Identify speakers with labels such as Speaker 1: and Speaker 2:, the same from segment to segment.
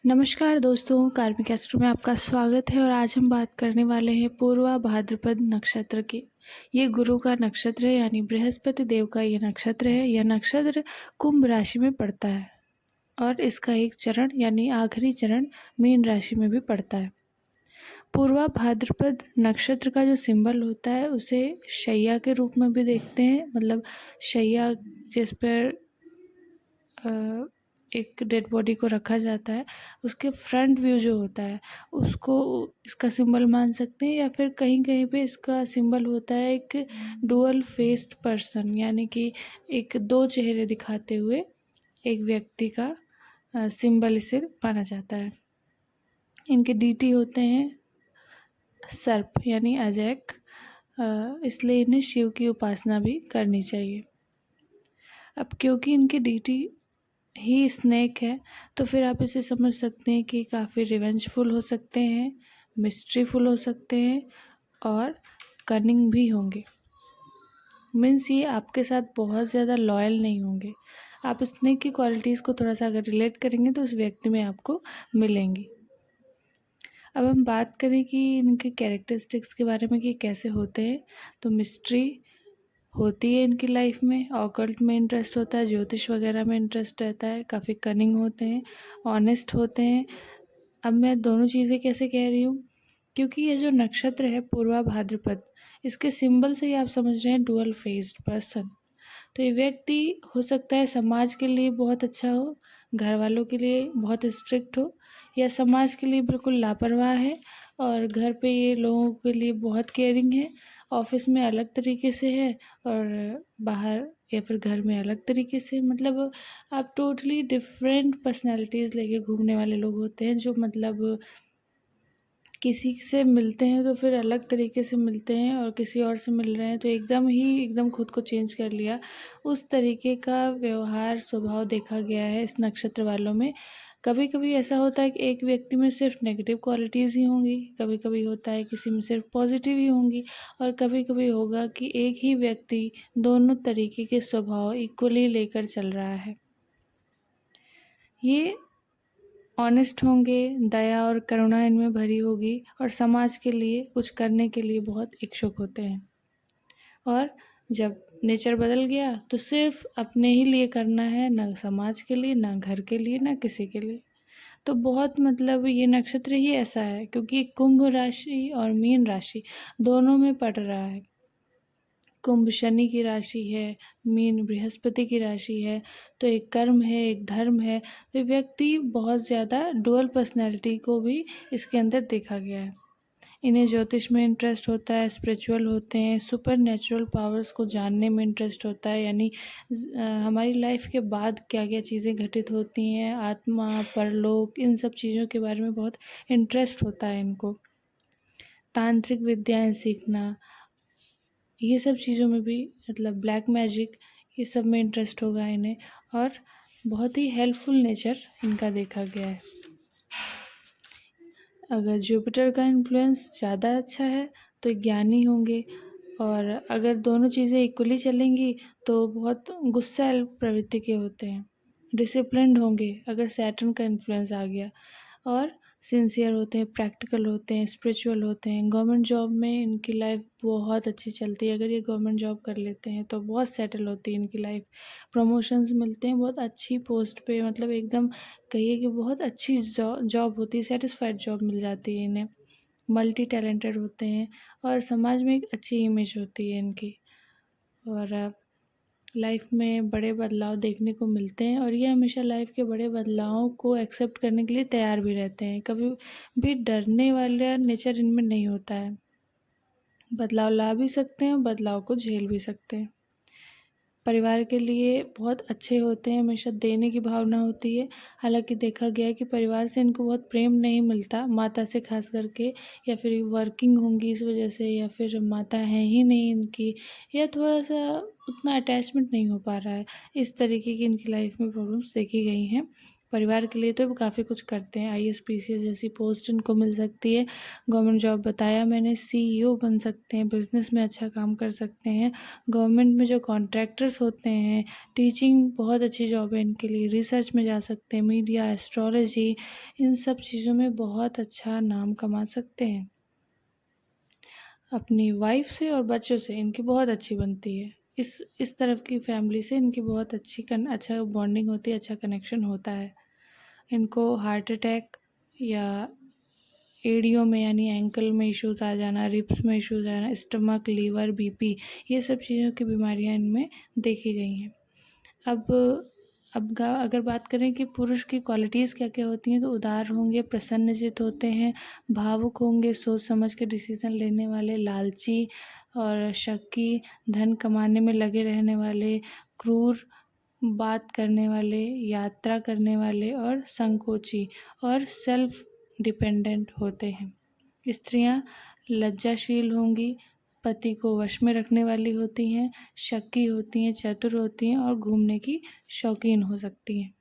Speaker 1: नमस्कार दोस्तों, कार्मिक एस्ट्रो में आपका स्वागत है और आज हम बात करने वाले हैं पूर्वा भाद्रपद नक्षत्र की। ये गुरु का नक्षत्र है, यानी बृहस्पति देव का ये नक्षत्र है। यह नक्षत्र कुंभ राशि में पड़ता है और इसका एक चरण यानी आखिरी चरण मीन राशि में भी पड़ता है। पूर्वा भाद्रपद नक्षत्र का जो सिंबल होता है उसे शैया के रूप में भी देखते हैं, मतलब शैया जिस पर एक डेड बॉडी को रखा जाता है, उसके फ्रंट व्यू जो होता है उसको इसका सिंबल मान सकते हैं, या फिर कहीं कहीं पे इसका सिंबल होता है एक डुअल फेस्ड पर्सन, यानी कि एक दो चेहरे दिखाते हुए एक व्यक्ति का सिंबल इसे माना जाता है। इनके डीटी होते हैं सर्प यानी अजैक, इसलिए इन्हें शिव की उपासना भी करनी चाहिए। अब क्योंकि इनकी डीटी ही स्नेक है तो फिर आप इसे समझ सकते हैं कि काफ़ी रिवेंजफुल हो सकते हैं, मिस्ट्रीफुल हो सकते हैं और कनिंग भी होंगे। मीन्स ये आपके साथ बहुत ज़्यादा लॉयल नहीं होंगे। आप स्नेक की क्वालिटीज़ को थोड़ा सा अगर रिलेट करेंगे तो उस व्यक्ति में आपको मिलेंगी। अब हम बात करें कि इनके कैरेक्टरिस्टिक्स के बारे में कि कैसे होते हैं, तो मिस्ट्री होती है इनकी लाइफ में, ऑकल्ट में इंटरेस्ट होता है, ज्योतिष वगैरह में इंटरेस्ट रहता है, काफ़ी कनिंग होते हैं, ऑनेस्ट होते हैं। अब मैं दोनों चीज़ें कैसे कह रही हूँ, क्योंकि ये जो नक्षत्र है पूर्वा भाद्रपद, इसके सिंबल से ही आप समझ रहे हैं डुअल फेस्ड पर्सन। तो ये व्यक्ति हो सकता है समाज के लिए बहुत अच्छा हो, घर वालों के लिए बहुत स्ट्रिक्ट हो, या समाज के लिए बिल्कुल लापरवाह है और घर पे ये लोगों के लिए बहुत केयरिंग है। ऑफिस में अलग तरीके से है और बाहर या फिर घर में अलग तरीके से, मतलब आप टोटली डिफरेंट पर्सनैलिटीज़ लेके घूमने वाले लोग होते हैं, जो मतलब किसी से मिलते हैं तो फिर अलग तरीके से मिलते हैं और किसी और से मिल रहे हैं तो एकदम खुद को चेंज कर लिया। उस तरीके का व्यवहार स्वभाव देखा गया है इस नक्षत्र वालों में। कभी कभी ऐसा होता है कि एक व्यक्ति में सिर्फ नेगेटिव क्वालिटीज़ ही होंगी, कभी कभी होता है किसी में सिर्फ पॉजिटिव ही होंगी, और कभी कभी होगा कि एक ही व्यक्ति दोनों तरीके के स्वभाव इक्वली लेकर चल रहा है। ये ऑनेस्ट होंगे, दया और करुणा इनमें भरी होगी और समाज के लिए कुछ करने के लिए बहुत इच्छुक होते हैं। और जब नेचर बदल गया तो सिर्फ अपने ही लिए करना है, ना समाज के लिए, ना घर के लिए, ना किसी के लिए। तो बहुत मतलब ये नक्षत्र ही ऐसा है, क्योंकि कुंभ राशि और मीन राशि दोनों में पड़ रहा है। कुंभ शनि की राशि है, मीन बृहस्पति की राशि है, तो एक कर्म है, एक धर्म है। तो व्यक्ति बहुत ज़्यादा डुअल पर्सनैलिटी को भी इसके अंदर देखा गया है। इन्हें ज्योतिष में इंटरेस्ट होता है, स्पिरिचुअल होते हैं, सुपर नेचुरल पावर्स को जानने में इंटरेस्ट होता है, यानी हमारी लाइफ के बाद क्या क्या चीज़ें घटित होती हैं, आत्मा, परलोक, इन सब चीज़ों के बारे में बहुत इंटरेस्ट होता है इनको। तांत्रिक विद्याएं सीखना, ये सब चीज़ों में भी, मतलब ब्लैक मैजिक, ये सब में इंटरेस्ट होगा इन्हें। और बहुत ही हेल्पफुल नेचर इनका देखा गया है। अगर जुपिटर का इन्फ्लुएंस ज़्यादा अच्छा है तो ज्ञानी होंगे, और अगर दोनों चीज़ें इक्वली चलेंगी तो बहुत गुस्सैल प्रवृत्ति के होते हैं। डिसिप्लिन्ड होंगे अगर सैटर्न का इन्फ्लुएंस आ गया, और सिंसियर होते हैं, प्रैक्टिकल होते हैं, स्पिरिचुअल होते हैं। गवर्नमेंट जॉब में इनकी लाइफ बहुत अच्छी चलती है, अगर ये गवर्नमेंट जॉब कर लेते हैं तो बहुत सेटल होती है इनकी लाइफ। प्रमोशंस मिलते हैं बहुत अच्छी पोस्ट पे, मतलब एकदम कहिए कि बहुत अच्छी जॉब होती है, सेटिस्फाइड जॉब मिल जाती है इन्हें। मल्टी टैलेंटेड होते हैं और समाज में एक अच्छी इमेज होती है इनकी, और लाइफ में बड़े बदलाव देखने को मिलते हैं, और ये हमेशा लाइफ के बड़े बदलावों को एक्सेप्ट करने के लिए तैयार भी रहते हैं। कभी भी डरने वाला नेचर इनमें नहीं होता है। बदलाव ला भी सकते हैं, बदलाव को झेल भी सकते हैं। परिवार के लिए बहुत अच्छे होते हैं, हमेशा देने की भावना होती है। हालांकि देखा गया है कि परिवार से इनको बहुत प्रेम नहीं मिलता, माता से खास करके, या फिर वर्किंग होंगी इस वजह से, या फिर माता है ही नहीं इनकी, या थोड़ा सा उतना अटैचमेंट नहीं हो पा रहा है। इस तरीके की इनकी लाइफ में प्रॉब्लम्स देखी गई हैं। परिवार के लिए तो काफ़ी कुछ करते हैं। आईएएस पीसीएस जैसी पोस्ट इनको मिल सकती है। गवर्नमेंट जॉब बताया मैंने, सीईओ बन सकते हैं, बिजनेस में अच्छा काम कर सकते हैं। गवर्नमेंट में जो कॉन्ट्रैक्टर्स होते हैं, टीचिंग बहुत अच्छी जॉब है इनके लिए। रिसर्च में जा सकते हैं, मीडिया, एस्ट्रोलॉजी, इन सब चीज़ों में बहुत अच्छा नाम कमा सकते हैं। अपनी वाइफ से और बच्चों से इनकी बहुत अच्छी बनती है। इस तरफ की फैमिली से इनकी बहुत अच्छा बॉन्डिंग होती है, अच्छा कनेक्शन होता है। इनको हार्ट अटैक या एड़ियों में यानी एंकल में इश्यूज आ जाना, रिब्स में इश्यूज आ जाना, स्टमक, लीवर, बीपी, ये सब चीज़ों की बीमारियां इनमें देखी गई हैं। अगर बात करें कि पुरुष की क्वालिटीज़ क्या क्या होती हैं, तो उदार होंगे, प्रसन्नचित्त होते हैं, भावुक होंगे, सोच समझ के डिसीजन लेने वाले, लालची और शक्की, धन कमाने में लगे रहने वाले, क्रूर, बात करने वाले, यात्रा करने वाले और संकोची और सेल्फ डिपेंडेंट होते हैं। स्त्रियां लज्जाशील होंगी, पति को वश में रखने वाली होती हैं, शक्की होती हैं, चतुर होती हैं और घूमने की शौकीन हो सकती हैं।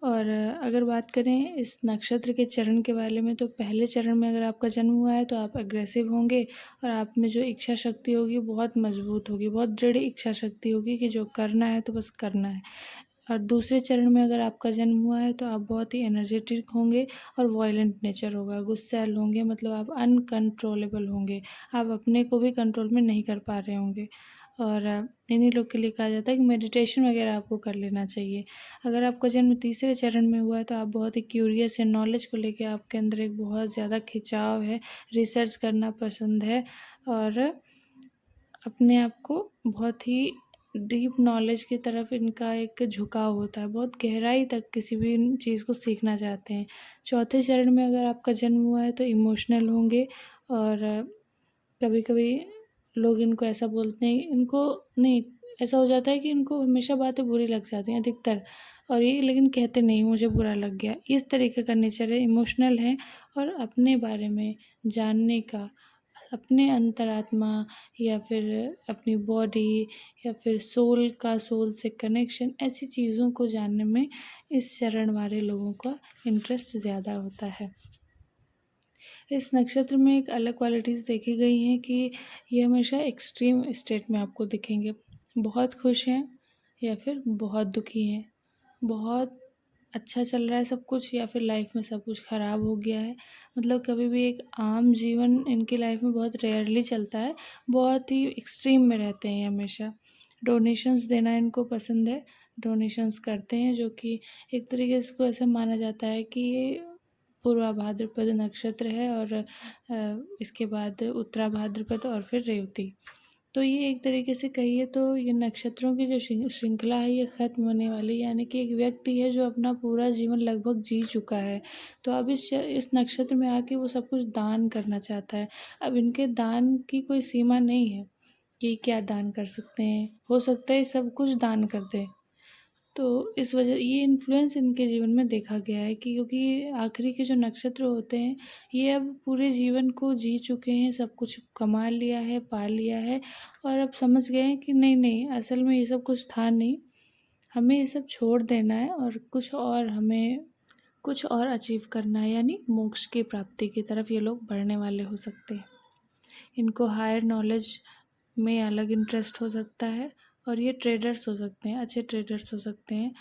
Speaker 1: और अगर बात करें इस नक्षत्र के चरण के बारे में, तो पहले चरण में अगर आपका जन्म हुआ है तो आप एग्रेसिव होंगे और आप में जो इच्छा शक्ति होगी बहुत मजबूत होगी, बहुत दृढ़ इच्छा शक्ति होगी कि जो करना है तो बस करना है। और दूसरे चरण में अगर आपका जन्म हुआ है तो आप बहुत ही एनर्जेटिक होंगे और वॉयलेंट नेचर होगा, गुस्सैल होंगे, मतलब आप अनकंट्रोलेबल होंगे, आप अपने को भी कंट्रोल में नहीं कर पा रहे होंगे। और इन्हीं लोग के लिए कहा जाता है कि मेडिटेशन वगैरह आपको कर लेना चाहिए। अगर आपका जन्म तीसरे चरण में हुआ है तो आप बहुत ही क्यूरियस है, नॉलेज को लेके आपके अंदर एक बहुत ज़्यादा खिंचाव है, रिसर्च करना पसंद है और अपने आप को बहुत ही डीप नॉलेज की तरफ इनका एक झुकाव होता है, बहुत गहराई तक किसी भी चीज़ को सीखना चाहते हैं। चौथे चरण में अगर आपका जन्म हुआ है तो इमोशनल होंगे और कभी कभी लोग इनको ऐसा बोलते हैं, इनको नहीं, ऐसा हो जाता है कि इनको हमेशा बातें बुरी लग जाती हैं अधिकतर, और ये लेकिन कहते नहीं मुझे बुरा लग गया। इस तरीके का नेचर है, इमोशनल है और अपने बारे में जानने का, अपने अंतरात्मा या फिर अपनी बॉडी या फिर सोल से कनेक्शन, ऐसी चीज़ों को जानने में इस चरण वाले लोगों का इंटरेस्ट ज़्यादा होता है। इस नक्षत्र में एक अलग क्वालिटीज़ देखी गई हैं कि ये हमेशा एक्सट्रीम स्टेट में आपको दिखेंगे, बहुत खुश हैं या फिर बहुत दुखी हैं, बहुत अच्छा चल रहा है सब कुछ या फिर लाइफ में सब कुछ ख़राब हो गया है। मतलब कभी भी एक आम जीवन इनकी लाइफ में बहुत रेयरली चलता है, बहुत ही एक्सट्रीम में रहते हैं हमेशा। डोनेशंस देना इनको पसंद है, डोनेशंस करते हैं, जो कि एक तरीके से इसको ऐसा माना जाता है कि ये पूर्वा भाद्रपद नक्षत्र है और इसके बाद उत्तरा भाद्रपद और फिर रेवती। तो ये एक तरीके से कहिए तो ये नक्षत्रों की जो श्रृंखला है ये ख़त्म होने वाली, यानी कि एक व्यक्ति है जो अपना पूरा जीवन लगभग जी चुका है, तो अब इस नक्षत्र में आके वो सब कुछ दान करना चाहता है। अब इनके दान की कोई सीमा नहीं है कि क्या दान कर सकते हैं, हो सकता है सब कुछ दान कर दें। तो इस वजह ये इन्फ्लुएंस इनके जीवन में देखा गया है कि क्योंकि आखिरी के जो नक्षत्र होते हैं ये अब पूरे जीवन को जी चुके हैं, सब कुछ कमा लिया है, पा लिया है और अब समझ गए हैं कि नहीं नहीं, असल में ये सब कुछ था नहीं, हमें ये सब छोड़ देना है और हमें कुछ और अचीव करना है, यानी मोक्ष की प्राप्ति की तरफ ये लोग बढ़ने वाले हो सकते हैं। इनको हायर नॉलेज में अलग इंटरेस्ट हो सकता है और ये ट्रेडर्स हो सकते हैं, अच्छे ट्रेडर्स हो सकते हैं।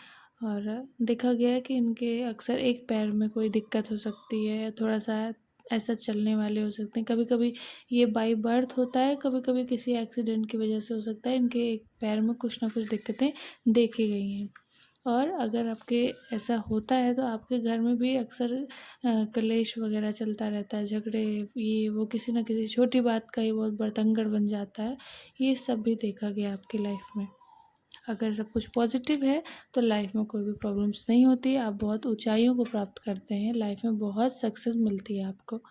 Speaker 1: और देखा गया है कि इनके अक्सर एक पैर में कोई दिक्कत हो सकती है या थोड़ा सा ऐसा चलने वाले हो सकते हैं। कभी कभी ये बाई बर्थ होता है, कभी कभी किसी एक्सीडेंट की वजह से हो सकता है, इनके एक पैर में कुछ ना कुछ दिक्कतें देखी गई हैं। और अगर आपके ऐसा होता है तो आपके घर में भी अक्सर कलेश वगैरह चलता रहता है, झगड़े, ये वो, किसी न किसी छोटी बात का ही बहुत बड़तंगड़ बन जाता है। ये सब भी देखा गया आपकी लाइफ में। अगर सब कुछ पॉजिटिव है तो लाइफ में कोई भी प्रॉब्लम्स नहीं होती, आप बहुत ऊंचाइयों को प्राप्त करते हैं, लाइफ में बहुत सक्सेस मिलती है आपको।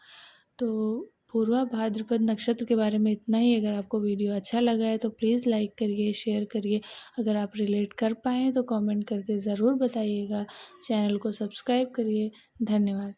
Speaker 1: तो पूर्वा भाद्रपद नक्षत्र के बारे में इतना ही। अगर आपको वीडियो अच्छा लगा है तो प्लीज़ लाइक करिए, शेयर करिए। अगर आप रिलेट कर पाएँ तो कमेंट करके ज़रूर बताइएगा। चैनल को सब्सक्राइब करिए। धन्यवाद।